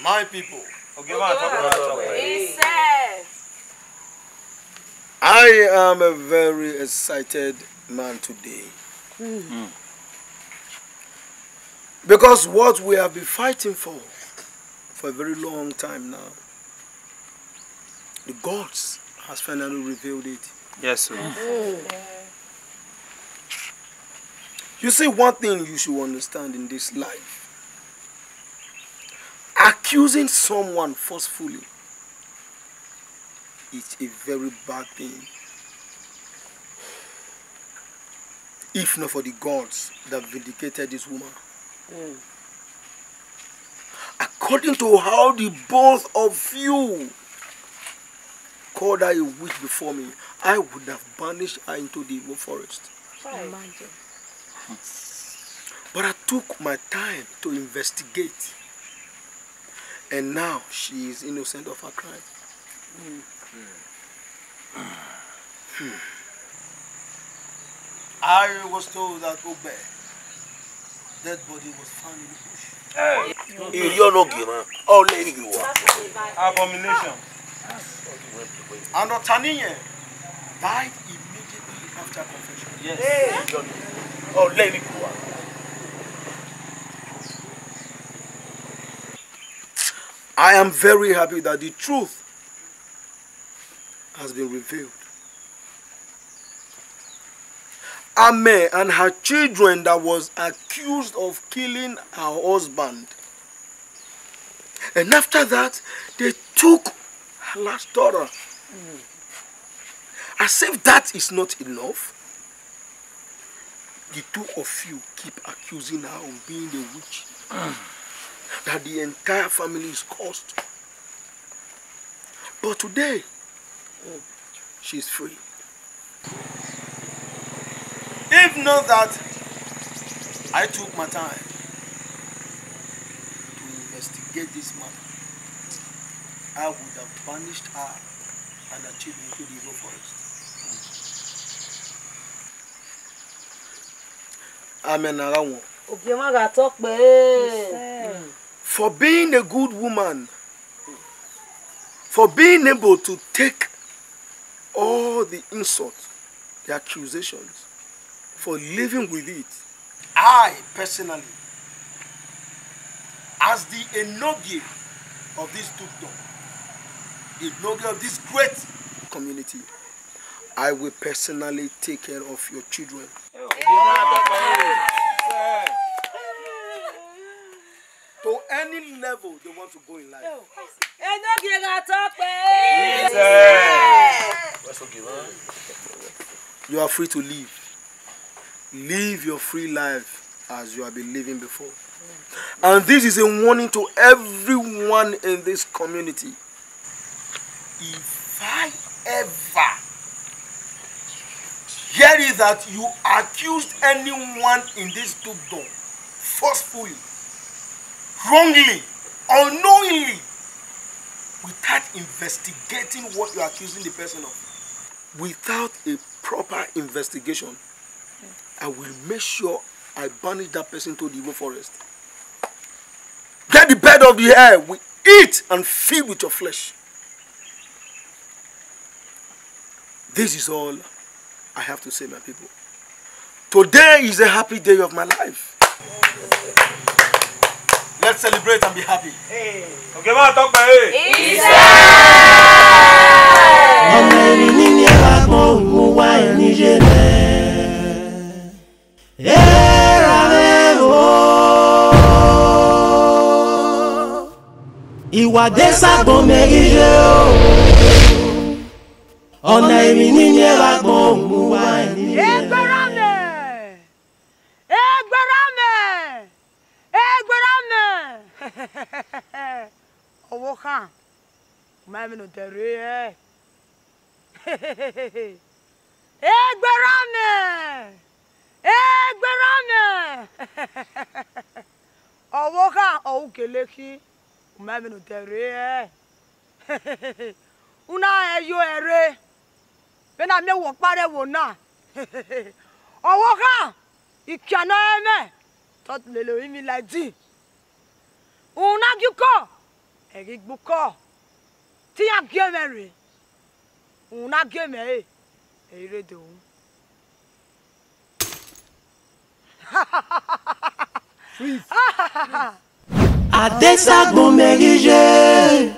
My people. He said. I am a very excited man today. Because what we have been fighting for a very long time now, the gods has finally revealed it. Yes, sir. You see, one thing you should understand in this life, accusing someone forcefully is a very bad thing. If not for the gods that vindicated this woman. According to how the both of you called her a witch before me, I would have banished her into the evil forest. But I took my time to investigate, and now she is innocent of her crime. I was told that Obe, dead body was found in the bush. Abomination. And Otaniye died immediately after confession. Yes. I am very happy that the truth has been revealed. Ame and her children that was accused of killing her husband. And after that, they took her last daughter. As if that is not enough, the two of you keep accusing her of being a witch. That the entire family is cursed. But today, she's free. If not that, I took my time to investigate this matter, I would have banished her and her children into the evil forest. Amen. For being a good woman, for being able to take all the insults, the accusations, for living with it, I personally, as the enogie of this dukedom, the enogie of this great community, I will personally take care of your children. To any level they want to go in life. You are free to live. Live your free life as you have been living before. And this is a warning to everyone in this community. If I ever hear it that you accused anyone in this dukedom forcefully, wrongly, unknowingly, without investigating what you are accusing the person of, without a proper investigation, I will make sure I banish that person to the evil forest. Get the bird of the air, we eat and feed with your flesh. This is all I have to say, my people. Today is a happy day of my life. Let's celebrate and be happy. Okay, man, talk by it. Adesagbon merije o ona emi ni Adesagbon mu wa ni egberame owo kan ma mi no tere egberame owo kan o keleki ma mi no tere una eyo ere be na me wo pare wo na owo kan ikiana eme tot lelo imi laji una giko Eric Buko. Tia Gemery. Una Geme. Eredo. Adesagbon merije.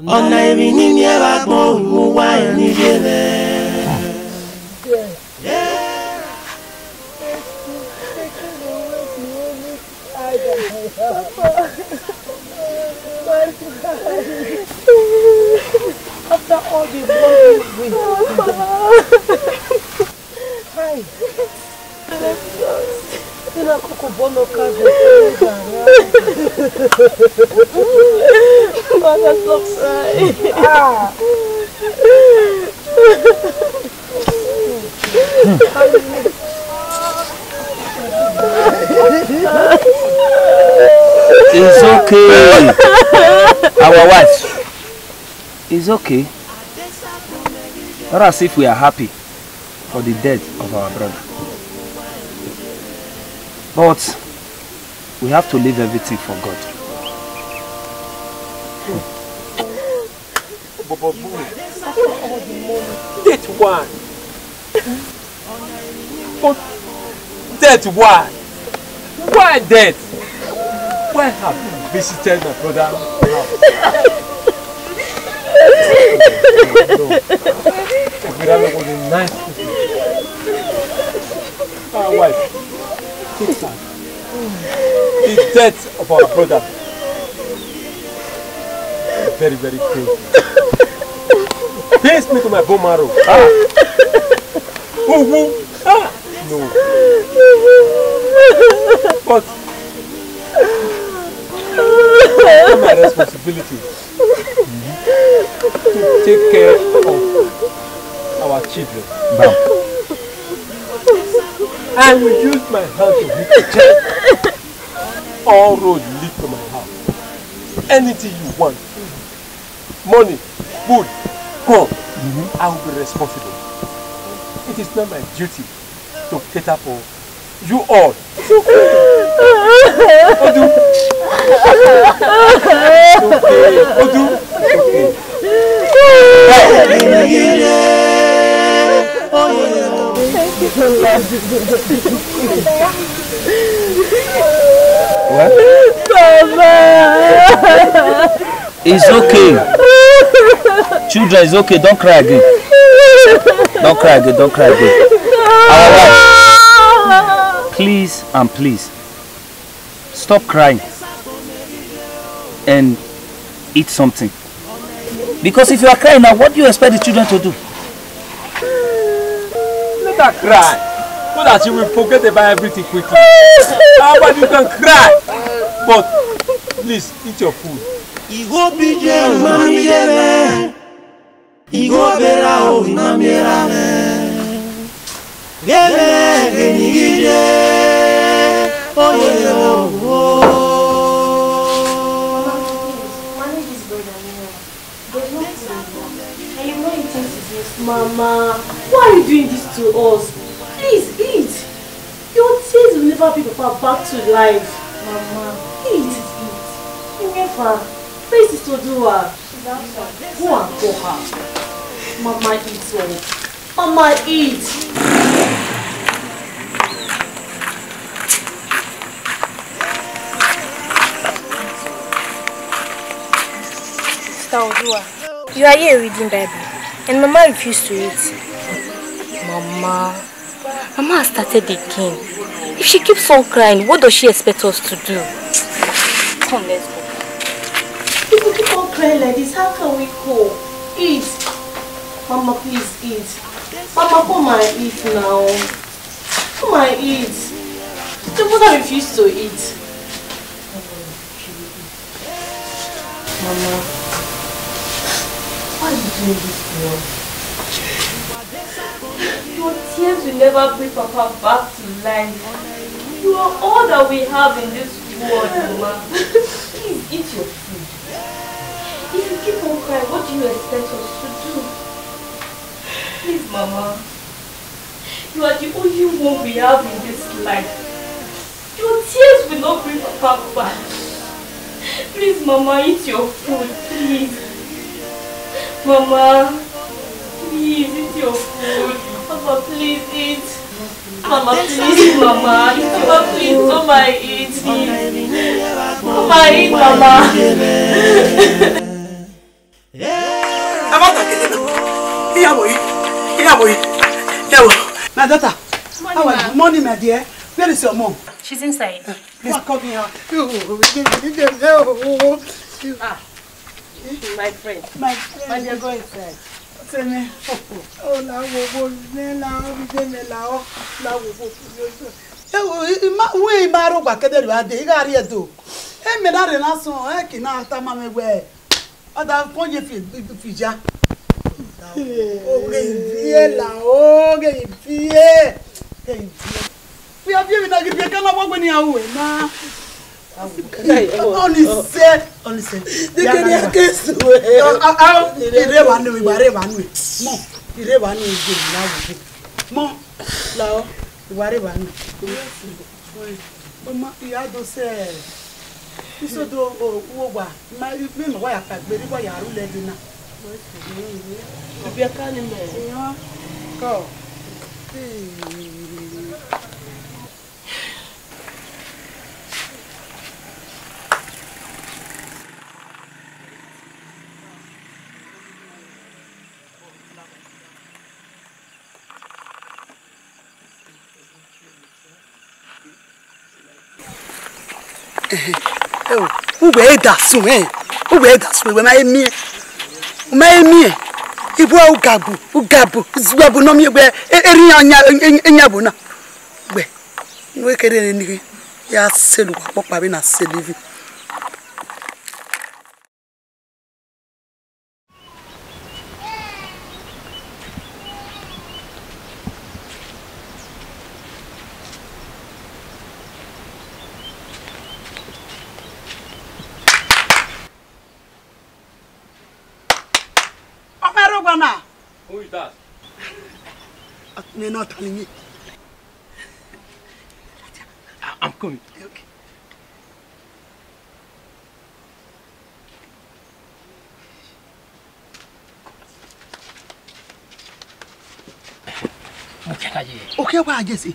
Ona ebini ni Adesagbon Uwadiae Nigerian. After all the blood we hi. I'm so sorry. It's okay. Our wife. It's okay. Not as if we are happy for the death of our brother. But we have to leave everything for God. Death one. But death one. Why death? Why have you visited my brother's house? No. That was a nice person. Our wife. Take time. The death of our brother is very, very painful. Pains me to my bone marrow. No. But it's my responsibility to take care of our children. I will use my hand to hit the check. All roads lead to my house. Anything you want, money, food, come, I will be responsible. It is not my duty to cater for you all. It's okay. Odu. It's okay. Odu. What? It's okay. Children, it's okay. Don't cry again. Don't cry again. Don't cry again. Our wife, please and please, stop crying and eat something. Because if you are crying now, what do you expect the children to do? Let her cry, so that she will forget about everything quickly. But you can cry, but please eat your food. Igo bije mami debe. Igo bera o inamiera me. Gebe genigije. Oye o. Manage this brother now. There's no food. And you know he thinks it's this. Mama, why are you doing this to us? Please eat. Your tears will never bring Papa back to life. Mama, eat. Never. Face is to do her. She's outside. Go and call her. Mama, eat all. Mama, eat. You are here reading Bible, and Mama refused to eat. Mama has started again. If she keeps on crying, what does she expect us to do? Come, let's go. If we keep on crying like this, how can we go? Eat. Mama, please eat. Mama, come and eat now. Come and eat. The mother refused to eat. Mama, why are you doing this to us? Your tears will never bring Papa back to life. You are all that we have in this world, Mama. Please eat your food. If you keep on crying, what do you expect us to do? Please, Mama. You are the only one we have in this life. Your tears will not bring Papa back. Please, Mama, eat your food, please. Mama, please eat your food. Mama, please eat. Mama, please, Mama. Mama, please, Mama, eat. Mama, eat, Mama. My daughter, how are you? Morning, my dear. Where is your mom? She's inside. Please come here. My friend. My friend. My dear, go inside. We maro gba kedere ade igari edo. E me na re na so e ki na ta ma me we. Oda kon je fija. Oge vie la oge vie. We have been na give kana mo gbe ni awu e na. Only say. They can guess. Ire wa nu ibare wa nu. Mo, ire wa nu ije na wo. Mo, lao, ibare wa nu. Mama, ya do se. Iso do wo gba. Ma mi mo wa ya ka gbe ri bo ya ru le bi na. Ibi aka ni me. Eyan. Ko. Ube da sun ube da sun we ma emi ibu ugabu no mi gbe eri anya bu na gbe we kere ni ya selu papa bi na selivi Who is that? Me not telling me. I'm coming. Okay. Okay, why Jesse?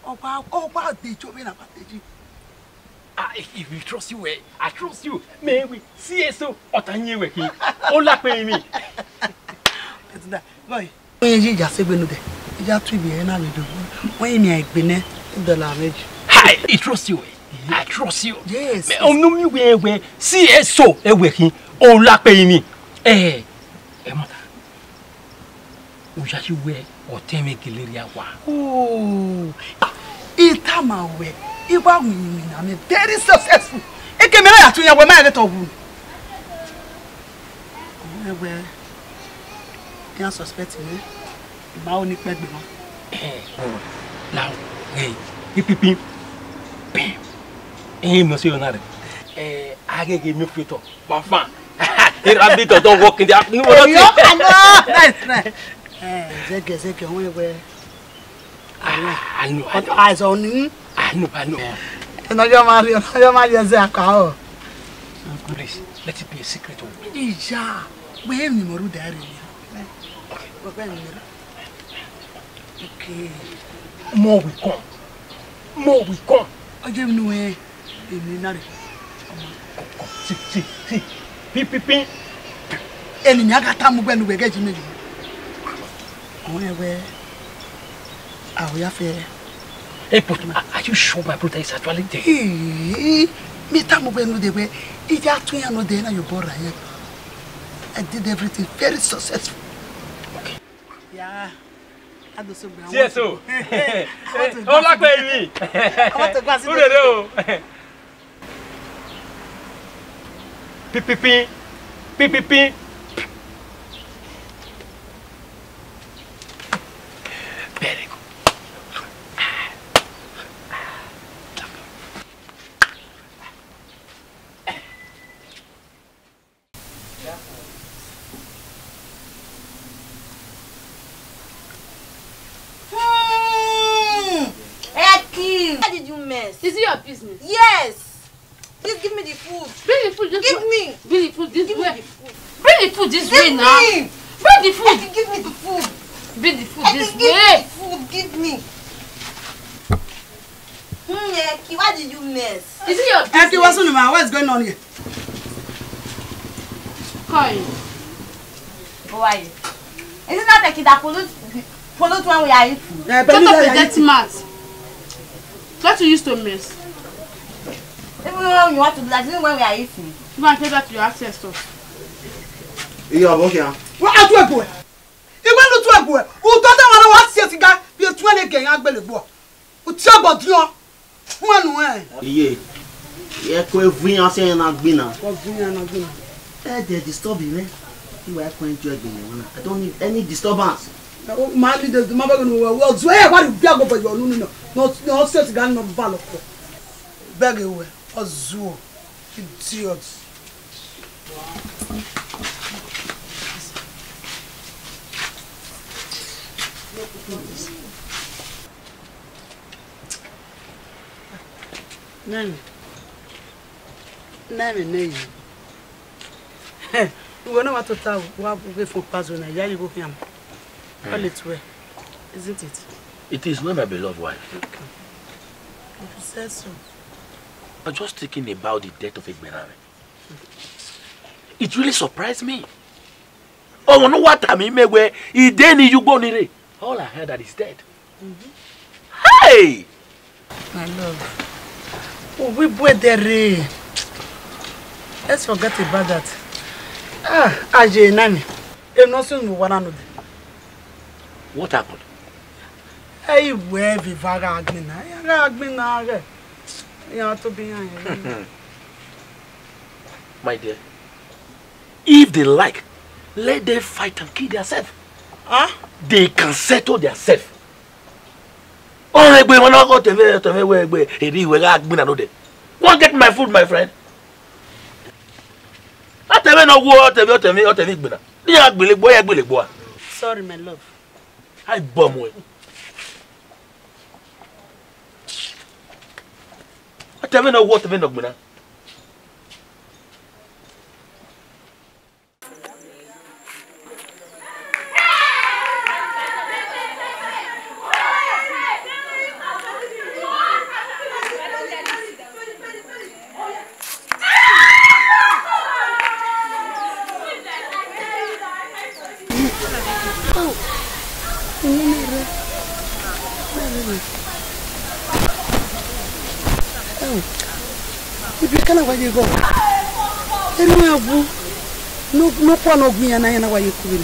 Oh, the children about the If you trust you, I trust you. May we see so otanye working. All that pay me. Boy, when you just say we know that, you just to be an amido. When you make Benin the language. Hi, I trust you. I trust you. Yes. No, you where see so a working. All that pay me. Mother. We just you wear or tell me Gileria. Oh, it's time away. I'm very successful. I came here to your man at all. Well, you suspect me. My only pet. Now, hey, pim. Monsieur Nare. I gave me fruit of Papa. A rabbit don't walk in the afternoon. Nice. Zeke, where I know. Eyes on him. I know. And your man, Please, let it be a secret. Yeah, we have no there. Okay. More we come. I don't know where. See. Pim. And in Yagatamu when we get me. Where are we affair? Hey, but are you sure my brother is actually there? Me tamu when they were. If you are 2 years old, then you born here. I did everything very successful. Okay. Yeah. I do so. Yes, so. Oh, like baby. I want to go. Pim. Very good. What did you mess? Is it your business? Yes. Please give give me the food. Bring the food this Give way. me. Bring the food this Give way. me the food. Bring the food this Give way now. me. Bring the food. Give me the food. Bring the food this Give me way. the food. Give me. Eki, why did you mess? Is it your business? Eki, what's on my? What's going on here? Koi. Why? Is it not Eki that pollute when we are eating? Shut up the dirty mouth. What you used to miss? Even when you want to do that, even when we are eating. You want to tell that to your ancestors. Yeah, okay. What are you doing? You want to do it? Who doesn't want to watch this guy? You're 20 again. I'm going to go. What's your body? One way. Yeah. Yeah, we are saying I'm going to. They're disturbing me. You are going to enjoy. I don't need any disturbance. My leader, the mother will swear what you go for your no. Not set gun of valor. Beg away. A zoo. Idiots. Nani. You know what to tell what we for Pazona. Yeah, you go him. Call it well, isn't it? It is not, my beloved wife. Okay. If you said so. I'm just thinking about the death of Benin. It really surprised me. Oh, no, what I mean, where he didn't you go near. All I heard that he's dead. Hey! My love. Oh, we boy there. Let's forget about that. Ajay Nani. If nothing we want to do. What happened? Hey, where we vaga agmina. You have to be My dear, if they like, let them fight and kill themselves. Huh? They can settle themselves. Oh, we want to go to won't get my food, my friend. Sorry, my love. I bomb you. I tell you no what to no gbina. If you can't where you go. No one of me and I know why you could.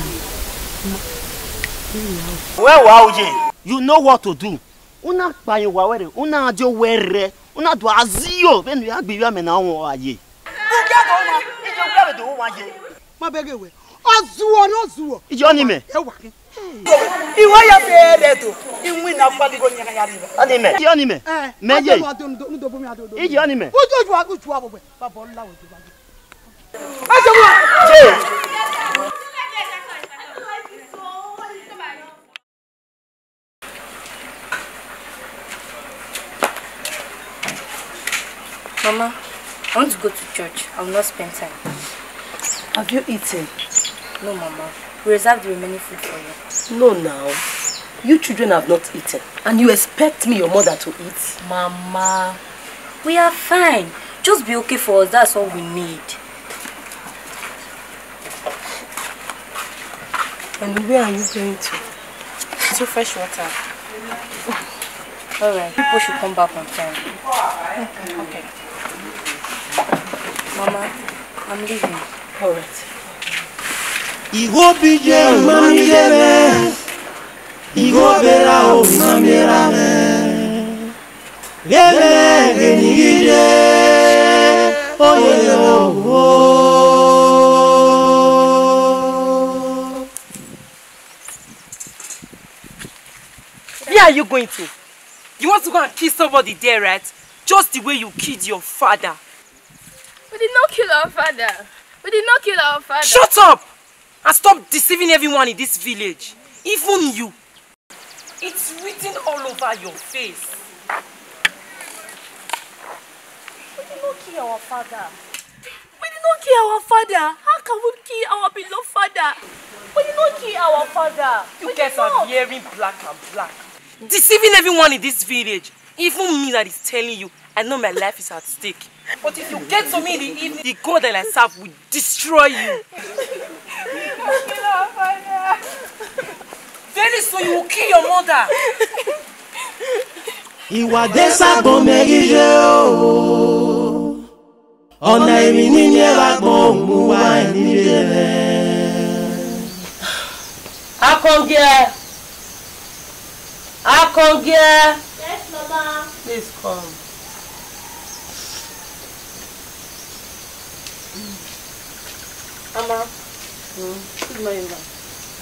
Well, wow, you know what to do. Una buy you wawere, una jo were, una do azio, when you have been now or ye. My beg away. Ozuo, no zuo. Johnny me. Iwaya feredo. Inwi na kwadi go nyaka yari. Anime. Johnny me. Meje. I Johnny me. Uju abo. Baba ola wo ju baji. Mama, I want to go to church. I will not spend time. Have you eaten? No, Mama. We reserve the remaining food for you. No, now. You children have not eaten. And you expect me, your mother, to eat? Mama, we are fine. Just be okay for us. That's all we need. And where are you going to? To fresh water. Alright, people should come back on time. Okay. Mama, I'm leaving. Alright. Igo bije mami debe. Igo bela o mami rame. Lele genigije. Oye o. Where are you going to? You want to go and kill somebody there, right? Just the way you killed your father. We did not kill our father. We did not kill our father. Shut up! And stop deceiving everyone in this village. Even you. It's written all over your face. did not kill our father. We did not kill our father. How can we kill our beloved father? We did not kill our father. You guys are wearing black and black. Deceiving everyone in this village. Even me that is telling you, I know my life is at stake. But if you get to me in the evening, the God that I serve will destroy you. Very soon you will kill your mother. Adesagbon megije o. Ona emi ni Adesagbon mu wa Nigeria. Akongie. Yes, Mama. Please come. Mama. Good morning, ma.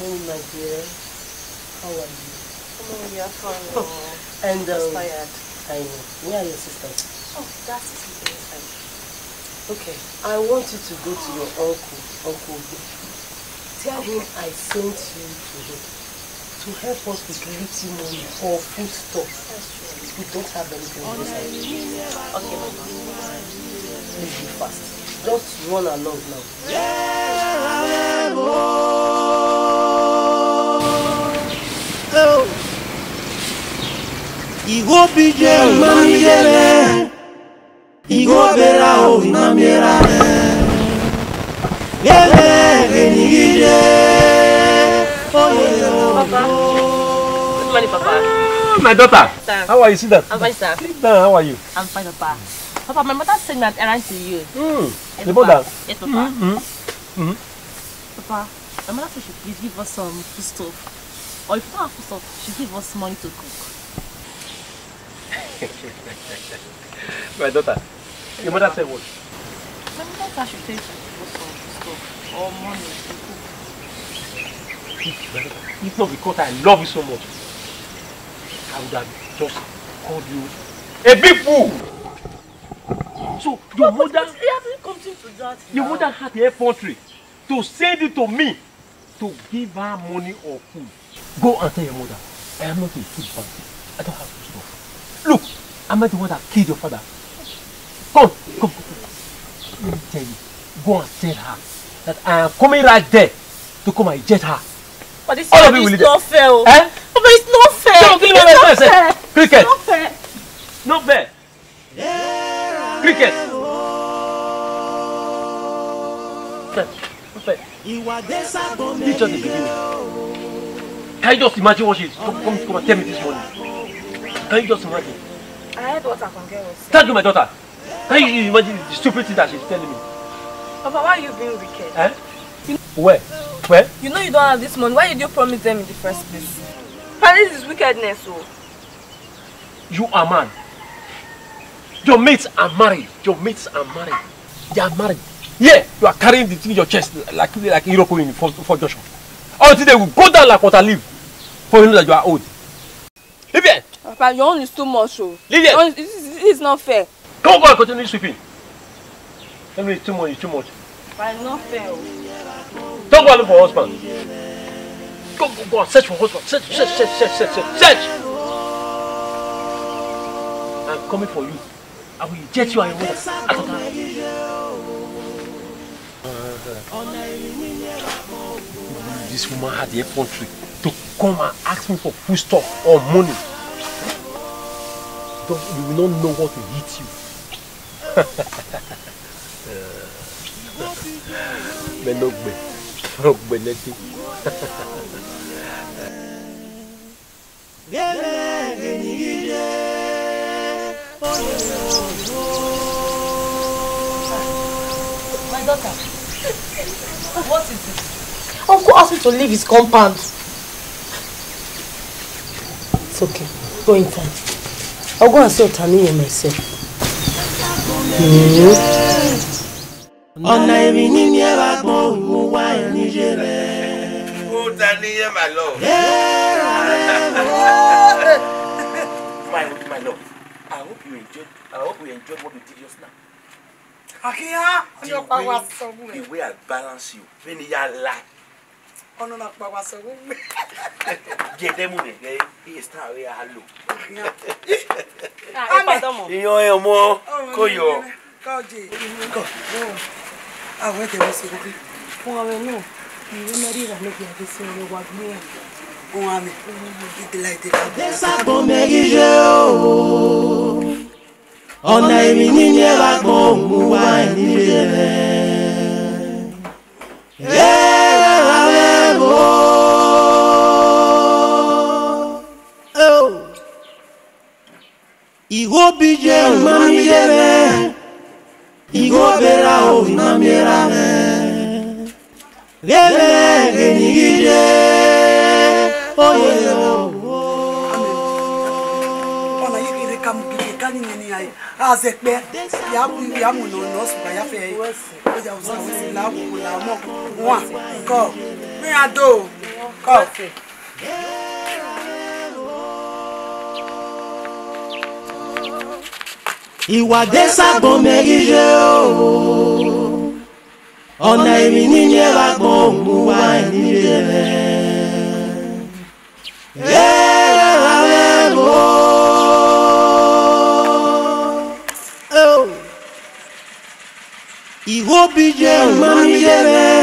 Oh, my dear. How are you? Oh, we are fine. And just tired. I know. Where are your sisters? Oh, that's sleeping inside. Okay. I want you to go to your Uncle. Tell him I sent you to him to help us with little money or food stuff. We don't have anything inside. Okay, Mama. Please be fast. Just run along now. Igo bije mamigele. Igo bera o mamiera. Genigije. Papa. Good morning, Papa. My daughter. Sir. How are you? Sit down. I'm fine, sir. Sit down. How are you? I'm fine, Papa. Papa, my mother sent me an errand to you. Yes, the mother? Yes, Papa. Papa, my mother said she please give us some food stuff. Or if you don't have food stuff, she give us money to cook. My daughter. Your mother said what? My mother said she give us some food stuff or money to cook. If not because I love you so much, I would have just called you a big fool. So your mother, it hasn't come to that. Your mother had the effrontery to send it to me to give her money or food. Go and tell your mother, I am not a food bank. I don't have food stuff. Look, I'm not the one that killed your father. Come. Let me tell you, go and tell her that I am coming right there to come and eject her. But this is not fair. Eh? But it's not fair. Don't kill me, it's not fair. Cricket. It's not fair. Not fair. Cricket. This just the beginning. Can you just imagine what she's come and tell me this morning? Can you just imagine? I heard what Akongie was saying. Thank you, my daughter. Can you imagine the stupid thing that she's telling me? Papa, why are you being wicked? Eh? Where? Where? You know you don't have this money. Why did you promise them in the first place? But this is wickedness, so. You are mad. Your mates are married. They are married. Yeah, you are carrying the thing in your chest like Iroko in for Joshua. Until they will go down like water leaf for you know that you are old. Livian! Papa, your own is too much, so. Livian! This is not fair. Come on, continue sweeping. Tell me it's too much, But it's not fair. Don't go look for husband. Go and search for husband. Search! I'm coming for you. I will eject you and your mother. This woman had the effrontery to come and ask me for food stuff or money. You will not know what to hit you. My daughter, what is this? Uncle asked me to leave his compound. It's okay. Go inside. I'll go and see Otani and myself. Otani, my love. My love. I hope you enjoyed what we did just now. The way I balance you, when you are like. Get them on it. He is not where I look. Yo, more. Koyo. Kaji. Go. Ah, wait a minute. No. You marry a lady at the same way. Oami. Delighted. Adesagbon megije o. Ọ̀nà èmi ní ní ẹ̀lágbọ́n mú wá ẹni jẹ́rẹ̀. Ẹ̀rọ rẹ̀ bò. Ìgò bí jẹ́ ìmọ̀mí jẹ́rẹ̀. Ìgò bẹ̀rẹ̀ o ìmọ̀mí ra rẹ̀. Lẹ́lẹ̀ ènìyí jẹ́ oyè o. Azekpe ya mu no suba ya fe o ja usa usi la ku la mo wa ko mi ado ko Uwadiae megije o ọ̀nà èmi ní ní ẹ̀lágbọ́n mú wá ẹni jẹ́rẹ̀. Ìgò bí jẹ́ ìmọ̀mí jẹ́rẹ̀.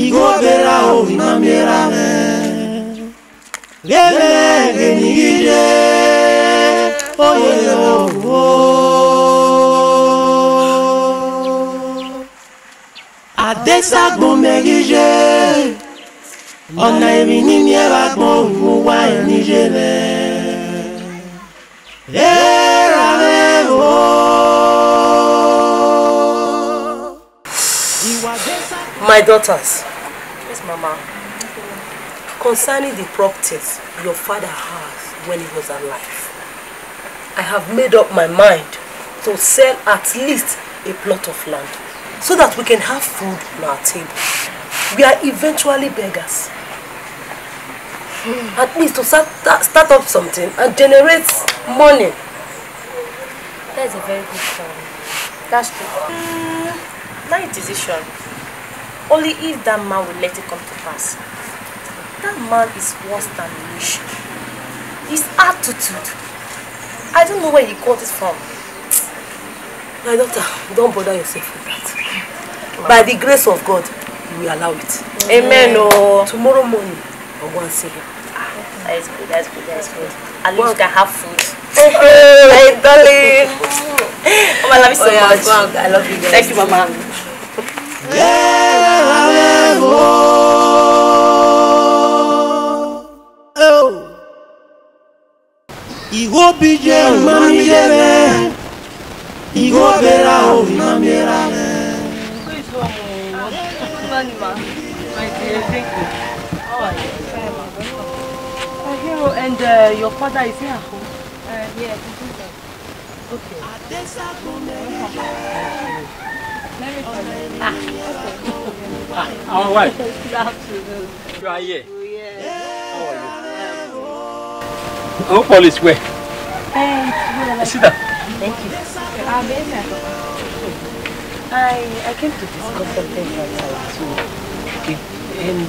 Ìgò bẹ̀rẹ̀ o ìmọ̀mí ra rẹ̀. Lẹ́lẹ̀ ènìyí jẹ́ oyè o. Adesagbon megije ọ̀nà èmi ní ní ẹ̀lágbọ́n mú wá ẹni jẹ́rẹ̀. Ẹ̀rọ rẹ̀ o. My daughters. Yes, Mama. Concerning the properties your father has when he was alive, I have made up my mind to sell at least a plot of land so that we can have food on our table. We are eventually beggars. At least to start up something and generate money. That's a very good plan. That's true. My decision. Only if that man will let it come to pass. That man is worse than wish. His attitude. I don't know where he got it from. My daughter, don't bother yourself with that. By the grace of God, you will allow it. Amen. Oh. Tomorrow morning, I'll go and see him. That is good, that's good, that's good. At least you can have food. Hey, darling. Oh, I love you so much. I love you guys. Thank you, Mama. Ìgò bí jẹ́ ìmọ̀mí jẹ́rẹ̀. Ìgò bẹ̀rẹ̀ o ìmọ̀mí ra rẹ̀. And your father is here at home? Yes. Okay. Our wife. Good afternoon. You are here. Yes. How are you? I hope all is well. Sit down. Thank you. I came to discuss something outside too. Okay. And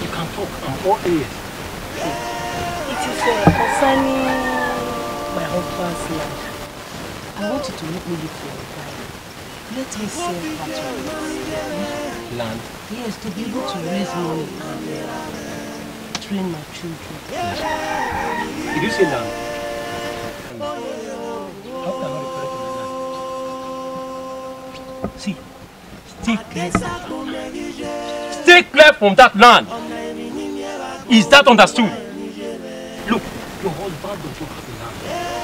you can talk. I'm all ears. It is concerning my husband's land. I want you to let me look for a while. Let me sell part of it. Land? Yes, to be able to raise money and train my children. Did you say land? How can I refer to my land? See, stay clear from that land. Stay clear from that land. Is that understood? Look, your husband does not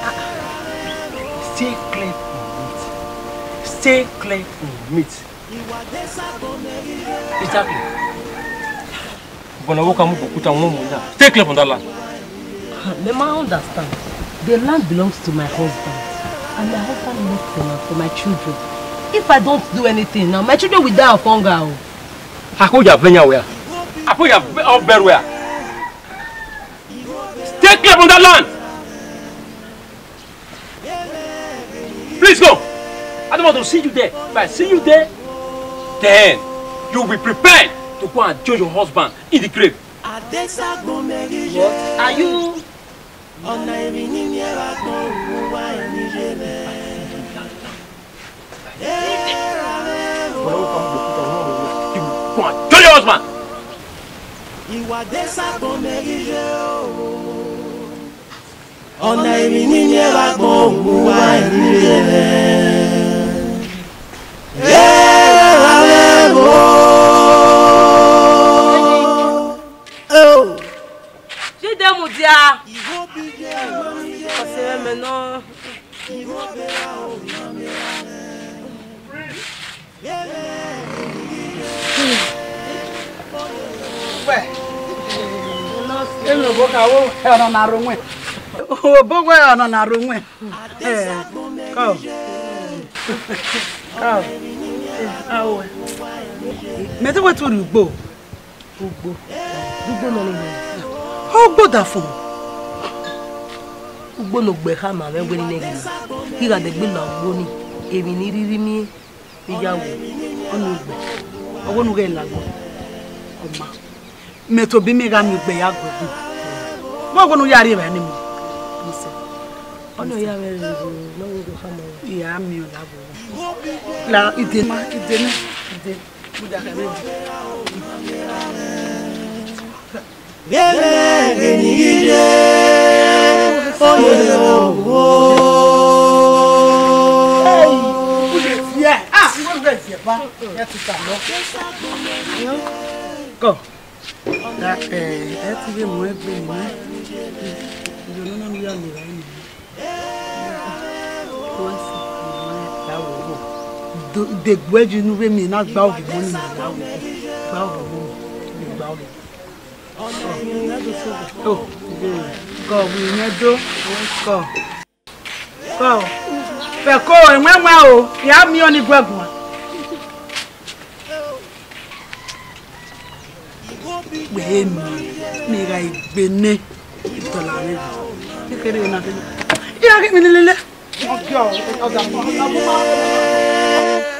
have a land. Stay clear from it. Stay clear from it. Exactly. Stay clear from that land. Mama, I understand. The land belongs to my husband. And my husband left the land for my children. If I don't do anything now, my children will die of hunger. I call you very well. I call you very well. Stay clear from that land. Please go. I don't want to see you there. If I see you there, then you will be prepared to go and join your husband in the grave. What? Are you? Tell your husband. Uwadiae merige ona eminini Adesagbon Uwadiae J'ai des moudia. C'est maintenant. Elo boka wo ono na runwe. O bogo ono na runwe. Go. Go. Awo. Mete we to ugbo. Ugbo. Ugbo no no. Ugbo da fun. Ugbo no gbe ha ma we ni negi. Higa de gbe lo gbo ni. Emi ni riri mi iyawo. Onu gbe. Owo nu ge lagbo. Oma. Meto bi mi ga mi gbe ya gogun. Mo gonu yari ba ni mi. Nse. Ono ya we no wo go fa mo. Ya mi o labo. La ide ma ide ni ide. Buda ka me. Gele nige. Oye o. Hey, buda fie. Ah, mo gbe fie pa. Ya ti ta lo. Go. Da ti be mo egbe ni. Yo no na mi ya ni ra ni. De gbeju nu we mi na gba o mo ni na wo. Gba o mo. Gba o. Oh, go we yen do. Go. Go. Fe ko enwenwa o, ya mi oni gbegun. Gbe mi ra igbene itola re. Kekere na ke. Ya ke mi lele. Ojo, oga mo.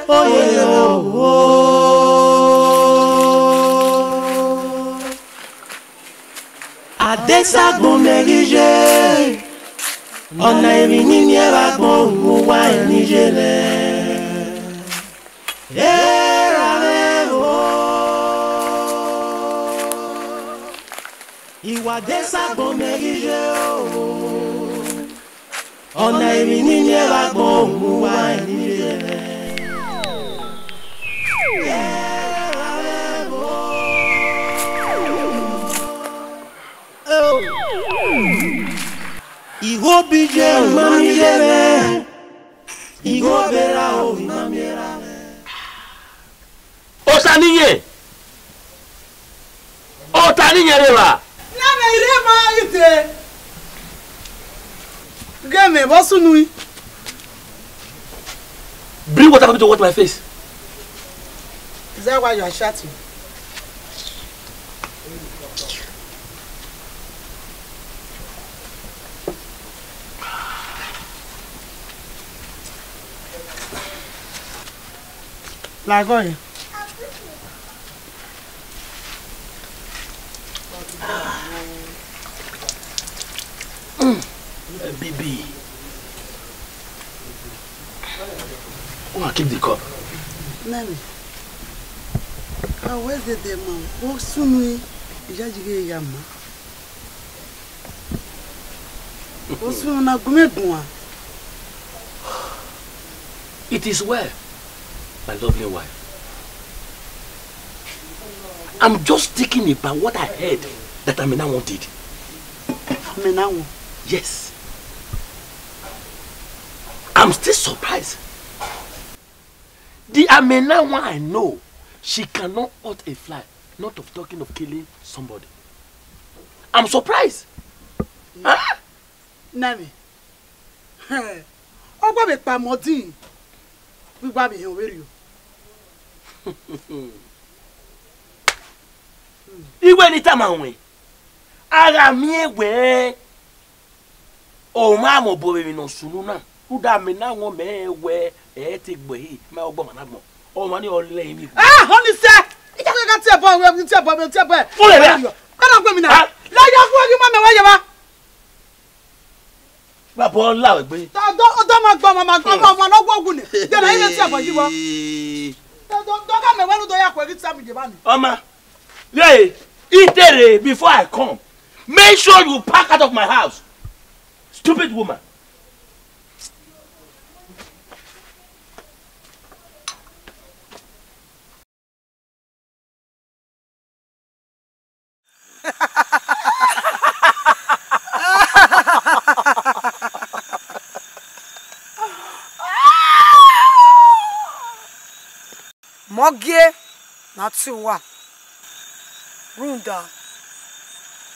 Oye o. Adesagbon merige ona eminini Adesagbon Uwadiae nigele Uwadiae merige ona eminini Adesagbon Uwadiae nigele Igo bije mami jebe Igo bera o mami era Osaniye Otaniye rewa Na me ire ma ite Game bosu nui Bring water for me to wash my face. Is that why you are shouting? Like what? Baby. Oh, keep the cup. Nani. Where's the man? Oh, soon we judge Yama. Oh, soon I go. It is well, my lovely wife. I'm just thinking about what I heard that Aminawo did. Aminawo? Yes. I'm still surprised. The Aminawo I know, she cannot hurt a fly, not of talking of killing somebody. I'm surprised. Huh? Nami. Oh, what about Pamodin? We baby here, where you? Iwe ni tamawe. Ara mi ewe. O ma mo bo mi no sunu na. Uda mi na won me we e ti gbo yi. Ma ogbo ma na gbo. O ma ni ole mi. Ah, honey sir. E ja ka te bo, we te bo. O le be. Ka na gbo mi na. La ya fu agi ma me wa ye ba. Bàbá ọlá ẹgbẹ́. Don't ma gbọ́ mama no gbo gun ni. De na ile ti aboji wo. Don't come when do ya ko ri sam je ba ni. Oma. Yeah, eat it before I come. Make sure you pack out of my house. Stupid woman. Mogie na tiwa. Runda.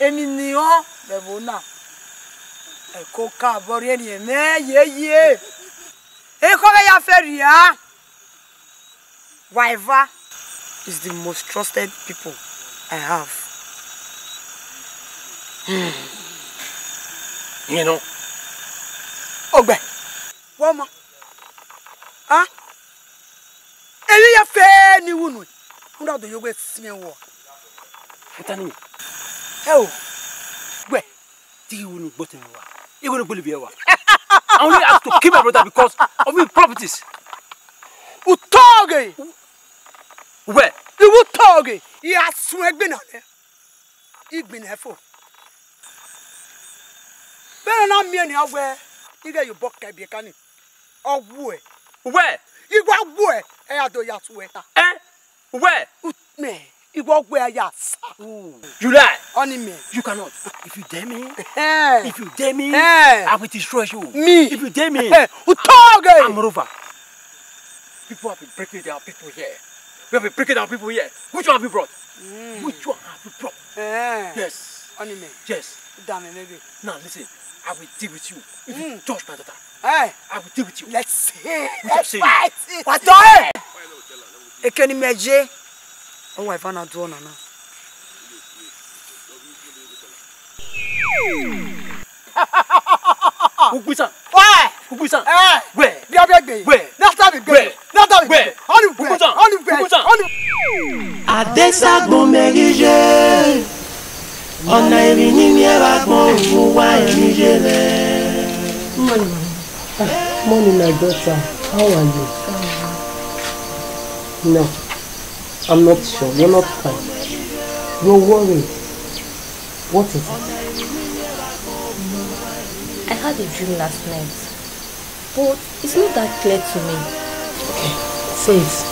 Ènìyàn bebona. Eko ka bori eni ye. Eko be ya feria. Wiver is the most trusted people I have. You know. Ogbe. Woman. Huh? Eli ya fe ni wunu. Unda do yogwe sime wo. Etani. Oh. Gbe. Ti wunu boten wa. You going to believe you. I only have to kill my brother because of his properties. Utoge! Where? You utoge! He has swagged on it. He's been helpful. Better not me any where you get your book can be a canny. Or where? You go where? I do your sweater. Where? Me. You go where yes. You lie. Only me. You cannot. If you dare me, I will destroy you. Me. If you dare me, I'm over. People have been breaking down people here. We have been breaking down people here. Which one have you brought? Which one have you brought? Yes. Only me. Yes. Damn it, maybe. Now listen. I will deal with you. If you touch my daughter, I will deal with you. Let's see. Let's fight. What do it? Can you imagine? Oh, I found out one now. Ugusan. Why? Ugusan. Where? Where? Not that where? Not that where? Adesagbon merige. On a Benin Uwadiae Nigeria. Morning, my daughter. How are you? No, I'm not sure. You're not fine. You're worried. What is it? I had a dream last night, but it's not that clear to me. Okay, say it.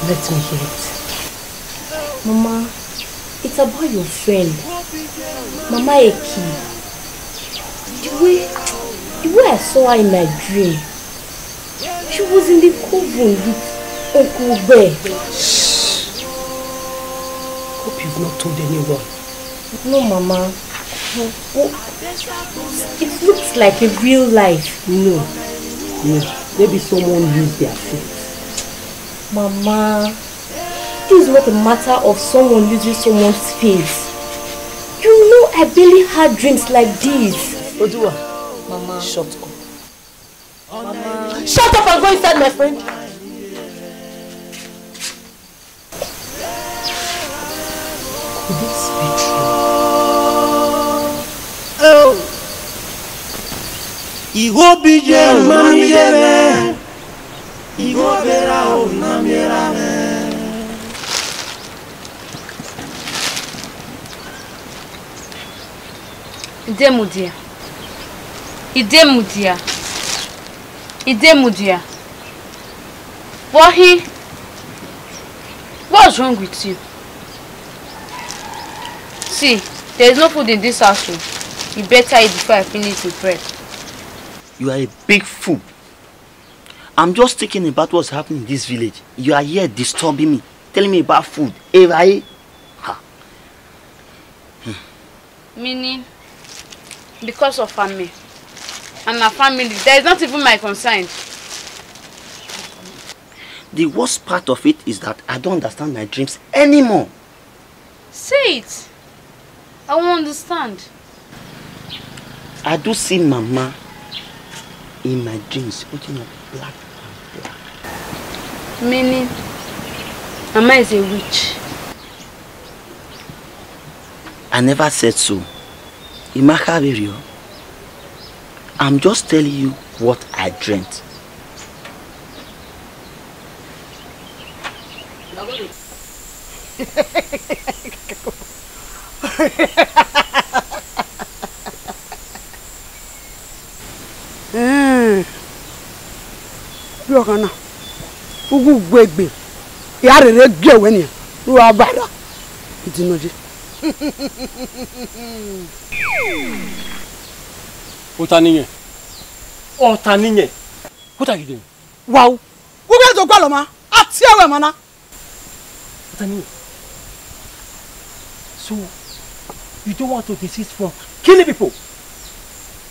Let me hear it. Mama, it's about your friend, Mama Eki. The way I saw her in my dream, she was in the coven with Uncle Bear. Shh. Hope you've not told anyone. No, Mama. It looks like a real life. No. Maybe someone used their face. Mama, this is not a matter of someone using someone's face. You know I barely had dreams like this. Odua, Mama. Shut up. Mama. Shut up and go inside, my friend. Could this be true? Oh. Igo bije mami yere. Igo bera o namira me. Idemudia. Wahi, what's wrong with you? See, there is no food in this house. You better eat before I finish the bread. You are a big fool. I'm just thinking about what's happening in this village. You are here disturbing me, telling me about food. Meaning, because of family and our family, there is not even my concern. The worst part of it is that I don't understand my dreams anymore. Say it. I won't understand. I do see Mama in my dreams, putting up black and black. Meaning, Mama is a witch. I never said so. I'm I'm just telling you what I dreamt. Biokana. Ugu gwegbe. Yarere gyewe ni. Ruwa bada. Itinoje. Otaninye. Otaninye. What are you doing? Wow. Uga to kwaloma. Ati ewe mana. Otaninye. So, you don't want to desist from killing people?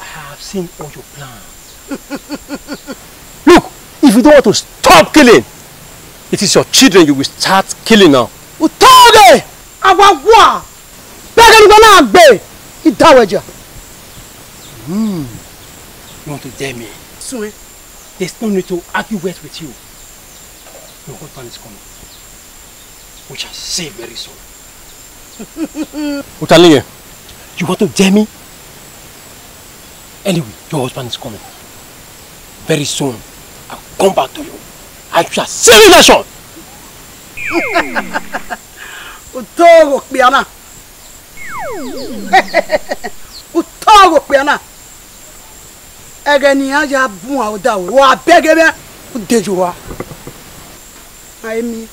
I have seen all your plans. Look, if you don't want to stop killing, it is your children you will start killing now. Utoge! Awagwa! Begani gona agbe! Idaweja. You want to dare me? Sue. There's no need to argue words with you. Your husband is coming. We shall see very soon. Utalinge, you want to dare me? Anyway, your husband is coming. Very soon, I'll come back to you. I shall see you nation. Utogo piana. Utogo piana. Egeni aja bun awda wa begebe udejuwa. Aimi